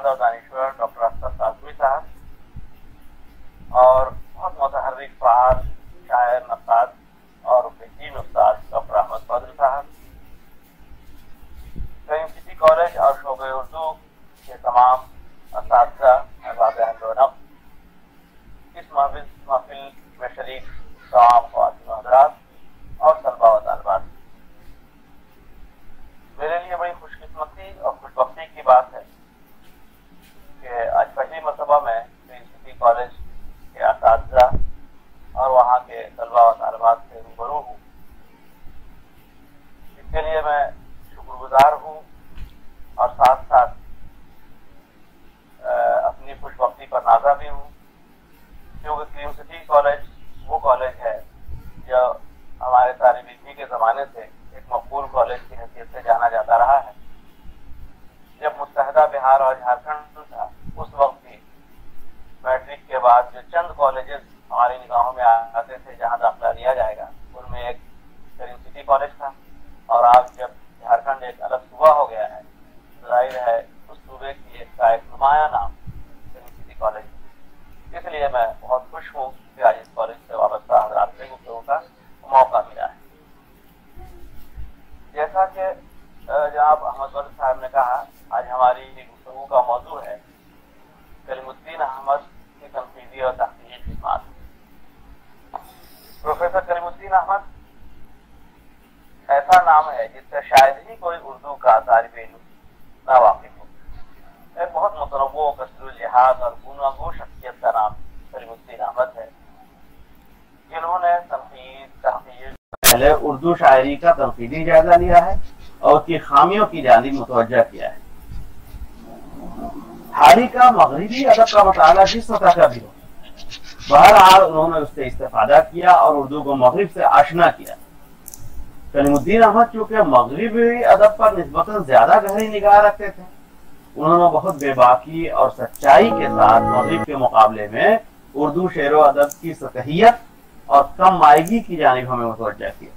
استاد اور دانشور ڈاکٹر اختر کاظمی صاحب، اور بہت متحرک فعال شاعر نقاد اور بہترین استاد ڈاکٹر احمد فضل صاحب، کریم سٹی کالج اور شعبہ اردو کے تمام اساتذہ احباب اہل رونق، اس محفل میں شریک تمام خواتین و حضرات اور طلباء و طالبات، میرے لیے بڑی خوش قسمتی اور خوش بختی کی بات ہے کہ آج پہلی مرتبہ میں کریم سٹی کالج کے اساتذہ اور وہاں کے طلباء و طالبات سے روبرو ہوں۔ اس کے لیے میں شکر گزار ہوں اور ساتھ ساتھ اپنی خوش بختی پر نازا بھی ہوں، کیونکہ کریم سٹی کالج وہ کالج ہے جو ہمارے طالب علمی کے زمانے سے ایک مقبول کالج کی حیثیت سے جانا جاتا رہا ہے۔ جب متحدہ بہار اور جھارکھنڈ تھا اس وقت بھی میٹرک کے بعد جو چند کالجز ہماری نگاہوں میں آتے تھے جہاں داخلہ لیا جائے گا، ان میں ایک کریم سٹی کالج تھا، اور آج جب جھارکھنڈ ایک الگ صوبہ ہو گیا ہے، ظاہر ہے اس صوبے کی ایک نمایاں نام کریم سٹی کالج ہے۔ اس لیے میں بہت خوش ہوں کہ آج اس کالج سے وابستہ حضرات سے گفتگو کا موقع ملا ہے۔ جیسا کہ جناب احمد فضل صاحب نے کہا، آج ہماری گفتگو کا موضوع ہے کلیم الدین احمد کی تنقیدی اور تحقیقی خدمات۔ پروفیسر کلیم الدین احمد ایسا نام ہے جس سے شاید ہی کوئی اردو کا طالب علم ناواقف ہو۔ ایک بہت متنوع، کثیر اللحاظ اور گوناگو شخصیت کا نام کلیم الدین احمد ہے، جنہوں نے تنقید، تحقیق، پہلے اردو شاعری کا تنقیدی جائزہ لیا ہے اور اس کی خامیوں کی جانب متوجہ کیا ہے۔ حالی کا مغربی ادب کا مطالعہ جس سطح کا بھی ہو، بہرحال انہوں نے اس سے استفادہ کیا اور اردو کو مغرب سے آشنا کیا۔ کلیم الدین احمد چونکہ مغربی ادب پر نسبتاً زیادہ گہری نگاہ رکھتے تھے، انہوں نے بہت بے باکی اور سچائی کے ساتھ مغرب کے مقابلے میں اردو شعر و ادب کی سطحیت اور کم مائگی کی جانب ہمیں متوجہ کیا۔